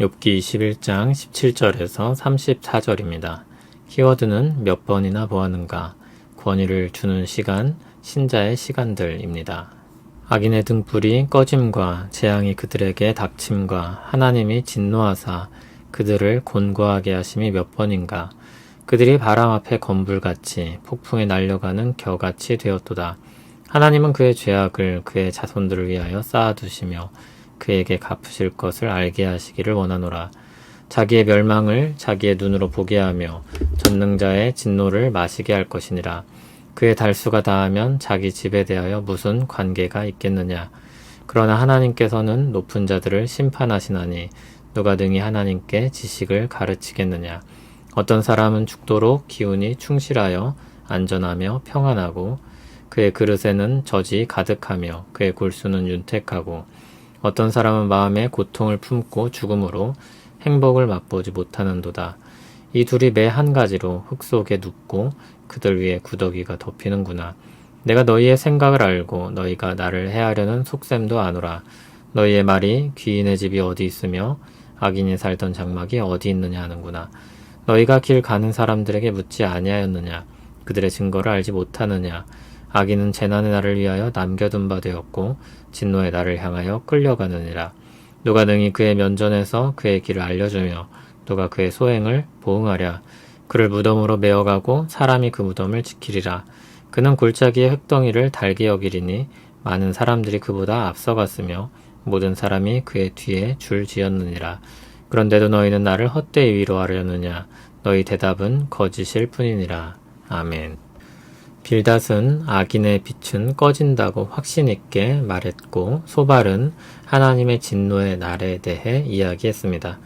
욥기 21장 17절에서 34절입니다. 키워드는 몇 번이나 보았는가, 권위를 주는 시간, 신자의 시간들입니다. 악인의 등불이 꺼짐과 재앙이 그들에게 닥침과 하나님이 진노하사 그들을 곤고하게 하심이 몇 번인가. 그들이 바람 앞에 건불같이 폭풍에 날려가는 겨같이 되었도다. 하나님은 그의 죄악을 그의 자손들을 위하여 쌓아두시며 그에게 갚으실 것을 알게 하시기를 원하노라. 자기의 멸망을 자기의 눈으로 보게 하며 전능자의 진노를 마시게 할 것이니라. 그의 달수가 다하면 자기 집에 대하여 무슨 관계가 있겠느냐. 그러나 하나님께서는 높은 자들을 심판하시나니 누가 능히 하나님께 지식을 가르치겠느냐. 어떤 사람은 죽도록 기운이 충실하여 안전하며 평안하고 그의 그릇에는 젖이 가득하며 그의 골수는 윤택하고 어떤 사람은 마음에 고통을 품고 죽음으로 행복을 맛보지 못하는도다. 이 둘이 매 한 가지로 흙 속에 눕고 그들 위에 구더기가 덮이는구나. 내가 너희의 생각을 알고 너희가 나를 해하려는 속셈도 아노라. 너희의 말이 귀인의 집이 어디 있으며 악인이 살던 장막이 어디 있느냐 하는구나. 너희가 길 가는 사람들에게 묻지 아니하였느냐. 그들의 증거를 알지 못하느냐. 악인은 재난의 날을 위하여 남겨둔 바 되었고 진노의 날을 향하여 끌려가느니라. 누가 능히 그의 면전에서 그의 길을 알려주며 누가 그의 소행을 보응하랴. 그를 무덤으로 메어가고 사람이 그 무덤을 지키리라. 그는 골짜기의 흙덩이를 달게 여기리니 많은 사람들이 그보다 앞서갔으며 모든 사람이 그의 뒤에 줄 지었느니라. 그런데도 너희는 나를 헛되이 위로하려느냐. 너희 대답은 거짓일 뿐이니라. 아멘. 빌닷은 악인의 빛은 꺼진다고 확신있게 말했고 소발은 하나님의 진노의 날에 대해 이야기했습니다.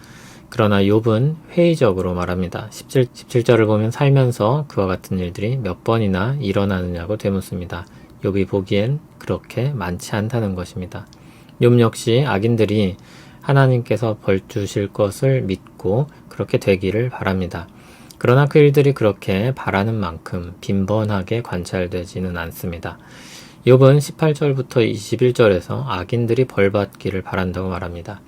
그러나 욥은 회의적으로 말합니다. 17절을 보면 살면서 그와 같은 일들이 몇 번이나 일어나느냐고 되묻습니다. 욥이 보기엔 그렇게 많지 않다는 것입니다. 욥 역시 악인들이 하나님께서 벌 주실 것을 믿고 그렇게 되기를 바랍니다. 그러나 그 일들이 그렇게 바라는 만큼 빈번하게 관찰되지는 않습니다. 욥은 18절부터 21절에서 악인들이 벌받기를 바란다고 말합니다.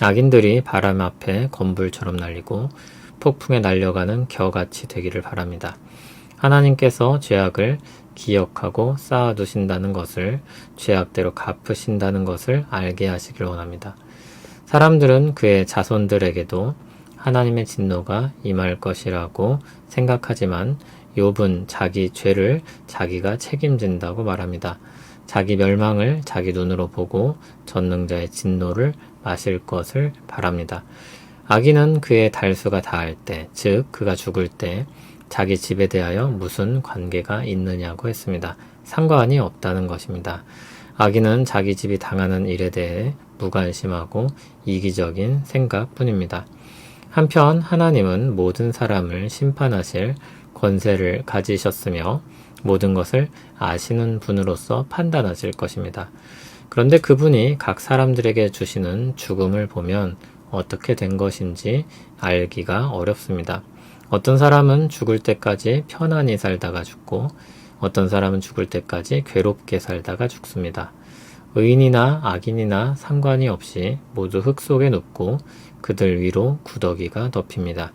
악인들이 바람 앞에 건불처럼 날리고 폭풍에 날려가는 겨같이 되기를 바랍니다. 하나님께서 죄악을 기억하고 쌓아두신다는 것을, 죄악대로 갚으신다는 것을 알게 하시길 원합니다. 사람들은 그의 자손들에게도 하나님의 진노가 임할 것이라고 생각하지만 욥은 자기 죄를 자기가 책임진다고 말합니다. 자기 멸망을 자기 눈으로 보고 전능자의 진노를 마실 것을 바랍니다. 악인은 그의 달수가 다할 때, 즉 그가 죽을 때 자기 집에 대하여 무슨 관계가 있느냐고 했습니다. 상관이 없다는 것입니다. 악인은 자기 집이 당하는 일에 대해 무관심하고 이기적인 생각뿐입니다. 한편 하나님은 모든 사람을 심판하실 권세를 가지셨으며 모든 것을 아시는 분으로서 판단하실 것입니다. 그런데 그분이 각 사람들에게 주시는 죽음을 보면 어떻게 된 것인지 알기가 어렵습니다. 어떤 사람은 죽을 때까지 편안히 살다가 죽고 어떤 사람은 죽을 때까지 괴롭게 살다가 죽습니다. 의인이나 악인이나 상관이 없이 모두 흙 속에 눕고 그들 위로 구더기가 덮입니다.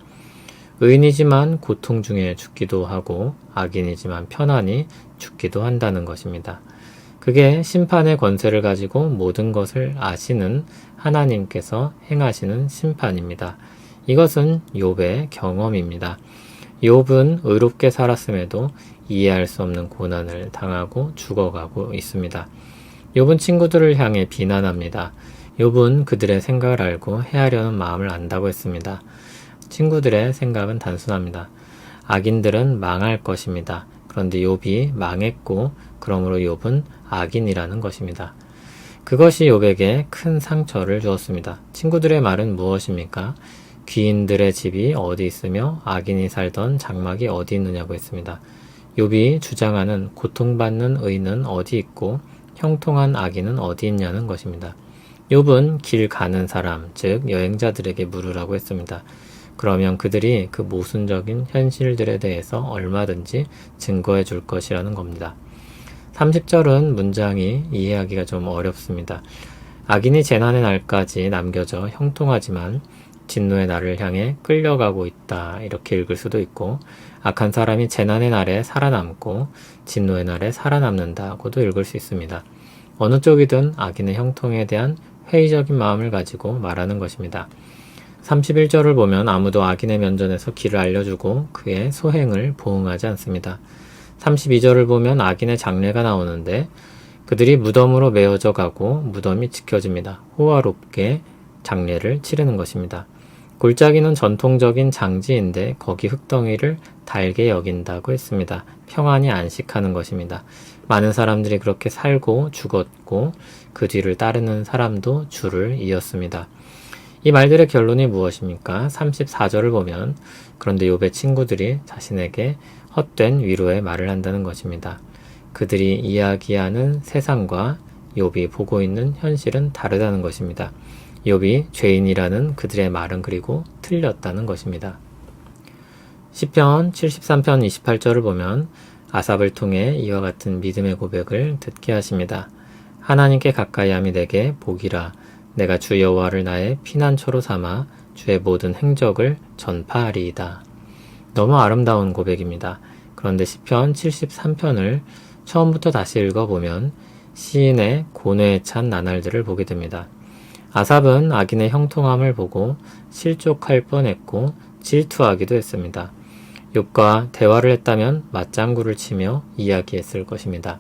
의인이지만 고통 중에 죽기도 하고 악인이지만 편안히 죽기도 한다는 것입니다. 그게 심판의 권세를 가지고 모든 것을 아시는 하나님께서 행하시는 심판입니다. 이것은 욥의 경험입니다. 욥은 의롭게 살았음에도 이해할 수 없는 고난을 당하고 죽어가고 있습니다. 욥은 친구들을 향해 비난합니다. 욥은 그들의 생각을 알고 해하려는 마음을 안다고 했습니다. 친구들의 생각은 단순합니다. 악인들은 망할 것입니다. 그런데 욥이 망했고 그러므로 욥은 악인이라는 것입니다. 그것이 욥에게 큰 상처를 주었습니다. 친구들의 말은 무엇입니까? 귀인들의 집이 어디 있으며 악인이 살던 장막이 어디 있느냐고 했습니다. 욥이 주장하는 고통받는 의인은 어디 있고 형통한 악인은 어디 있냐는 것입니다. 욥은 길 가는 사람, 즉 여행자들에게 물으라고 했습니다. 그러면 그들이 그 모순적인 현실들에 대해서 얼마든지 증거해 줄 것이라는 겁니다. 30절은 문장이 이해하기가 좀 어렵습니다. 악인이 재난의 날까지 남겨져 형통하지만 진노의 날을 향해 끌려가고 있다. 이렇게 읽을 수도 있고, 악한 사람이 재난의 날에 살아남고 진노의 날에 살아남는다고도 읽을 수 있습니다. 어느 쪽이든 악인의 형통에 대한 회의적인 마음을 가지고 말하는 것입니다. 31절을 보면 아무도 악인의 면전에서 길을 알려주고 그의 소행을 보응하지 않습니다. 32절을 보면 악인의 장례가 나오는데 그들이 무덤으로 메어져 가고 무덤이 지켜집니다. 호화롭게 장례를 치르는 것입니다. 골짜기는 전통적인 장지인데 거기 흙덩이를 달게 여긴다고 했습니다. 평안히 안식하는 것입니다. 많은 사람들이 그렇게 살고 죽었고 그 뒤를 따르는 사람도 줄을 이었습니다. 이 말들의 결론이 무엇입니까? 34절을 보면 그런데 욥의 친구들이 자신에게 헛된 위로의 말을 한다는 것입니다. 그들이 이야기하는 세상과 욥이 보고 있는 현실은 다르다는 것입니다. 욥이 죄인이라는 그들의 말은 그리고 틀렸다는 것입니다. 시편 73편 28절을 보면 아삽을 통해 이와 같은 믿음의 고백을 듣게 하십니다. 하나님께 가까이함이 내게 복이라. 내가 주 여호와를 나의 피난처로 삼아 주의 모든 행적을 전파하리이다. 너무 아름다운 고백입니다. 그런데 시편 73편을 처음부터 다시 읽어보면 시인의 고뇌에 찬 나날들을 보게 됩니다. 아삽은 악인의 형통함을 보고 실족할 뻔했고 질투하기도 했습니다. 욥과 대화를 했다면 맞장구를 치며 이야기했을 것입니다.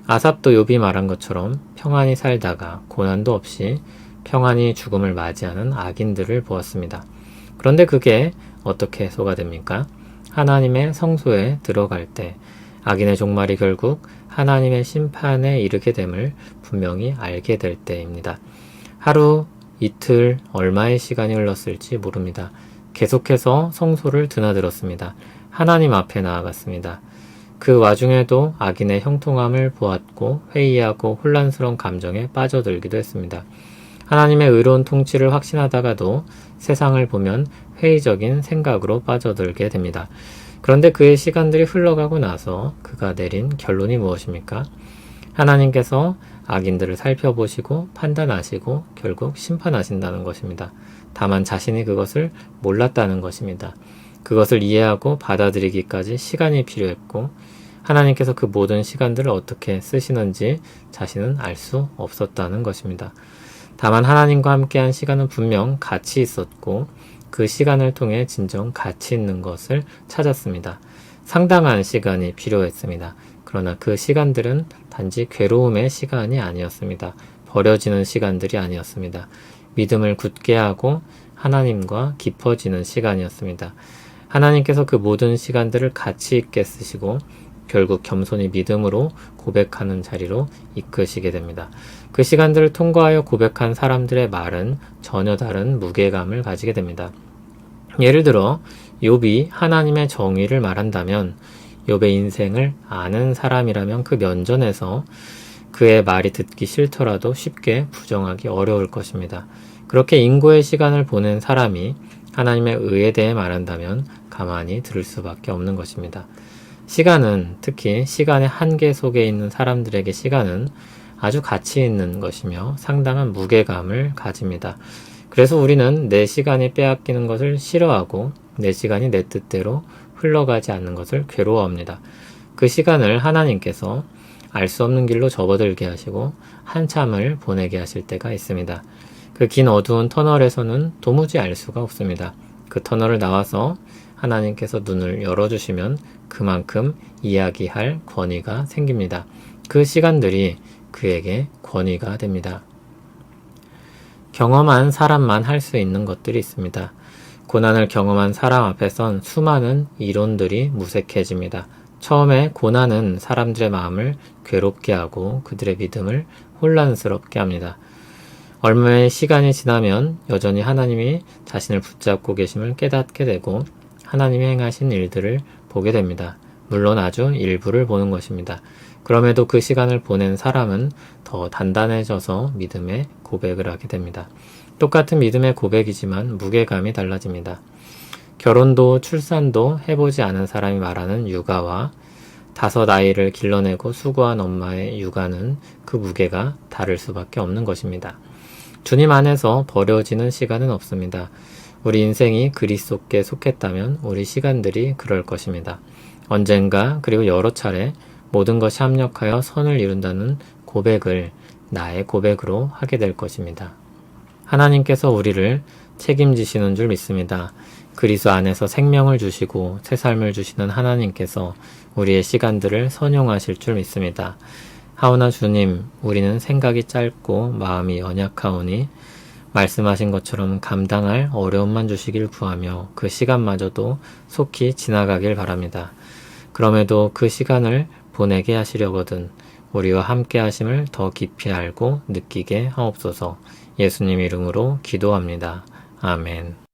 아삽도 욥이 말한 것처럼 평안히 살다가 고난도 없이 평안히 죽음을 맞이하는 악인들을 보았습니다. 그런데 그게 어떻게 해소가 됩니까? 하나님의 성소에 들어갈 때 악인의 종말이 결국 하나님의 심판에 이르게 됨을 분명히 알게 될 때입니다. 하루, 이틀, 얼마의 시간이 흘렀을지 모릅니다. 계속해서 성소를 드나들었습니다. 하나님 앞에 나아갔습니다. 그 와중에도 악인의 형통함을 보았고 회의하고 혼란스러운 감정에 빠져들기도 했습니다. 하나님의 의로운 통치를 확신하다가도 세상을 보면 회의적인 생각으로 빠져들게 됩니다. 그런데 그의 시간들이 흘러가고 나서 그가 내린 결론이 무엇입니까? 하나님께서 악인들을 살펴보시고 판단하시고 결국 심판하신다는 것입니다. 다만 자신이 그것을 몰랐다는 것입니다. 그것을 이해하고 받아들이기까지 시간이 필요했고 하나님께서 그 모든 시간들을 어떻게 쓰시는지 자신은 알 수 없었다는 것입니다. 다만 하나님과 함께한 시간은 분명 가치 있었고 그 시간을 통해 진정 가치 있는 것을 찾았습니다. 상당한 시간이 필요했습니다. 그러나 그 시간들은 단지 괴로움의 시간이 아니었습니다. 버려지는 시간들이 아니었습니다. 믿음을 굳게 하고 하나님과 깊어지는 시간이었습니다. 하나님께서 그 모든 시간들을 가치 있게 쓰시고 결국 겸손히 믿음으로 고백하는 자리로 이끄시게 됩니다. 그 시간들을 통과하여 고백한 사람들의 말은 전혀 다른 무게감을 가지게 됩니다. 예를 들어 욥이 하나님의 정의를 말한다면 욥의 인생을 아는 사람이라면 그 면전에서 그의 말이 듣기 싫더라도 쉽게 부정하기 어려울 것입니다. 그렇게 인고의 시간을 보낸 사람이 하나님의 의에 대해 말한다면 가만히 들을 수밖에 없는 것입니다. 시간은, 특히 시간의 한계 속에 있는 사람들에게 시간은 아주 가치 있는 것이며 상당한 무게감을 가집니다. 그래서 우리는 내 시간이 빼앗기는 것을 싫어하고 내 시간이 내 뜻대로 흘러가지 않는 것을 괴로워합니다. 그 시간을 하나님께서 알 수 없는 길로 접어들게 하시고 한참을 보내게 하실 때가 있습니다. 그 긴 어두운 터널에서는 도무지 알 수가 없습니다. 그 터널을 나와서 하나님께서 눈을 열어주시면 그만큼 이야기할 권위가 생깁니다. 그 시간들이 그에게 권위가 됩니다. 경험한 사람만 할 수 있는 것들이 있습니다. 고난을 경험한 사람 앞에선 수많은 이론들이 무색해집니다. 처음에 고난은 사람들의 마음을 괴롭게 하고 그들의 믿음을 혼란스럽게 합니다. 얼마의 시간이 지나면 여전히 하나님이 자신을 붙잡고 계심을 깨닫게 되고 하나님이 행하신 일들을 보게 됩니다. 물론 아주 일부를 보는 것입니다. 그럼에도 그 시간을 보낸 사람은 더 단단해져서 믿음의 고백을 하게 됩니다. 똑같은 믿음의 고백이지만 무게감이 달라집니다. 결혼도 출산도 해보지 않은 사람이 말하는 육아와 5 아이를 길러내고 수고한 엄마의 육아는 그 무게가 다를 수밖에 없는 것입니다. 주님 안에서 버려지는 시간은 없습니다. 우리 인생이 그리스도께 속했다면 우리 시간들이 그럴 것입니다. 언젠가 그리고 여러 차례 모든 것이 합력하여 선을 이룬다는 고백을 나의 고백으로 하게 될 것입니다. 하나님께서 우리를 책임지시는 줄 믿습니다. 그리스도 안에서 생명을 주시고 새 삶을 주시는 하나님께서 우리의 시간들을 선용하실 줄 믿습니다. 하오나 주님, 우리는 생각이 짧고 마음이 연약하오니 말씀하신 것처럼 감당할 어려움만 주시길 구하며 그 시간마저도 속히 지나가길 바랍니다. 그럼에도 그 시간을 보내게 하시려거든 우리와 함께 하심을 더 깊이 알고 느끼게 하옵소서. 예수님 이름으로 기도합니다. 아멘.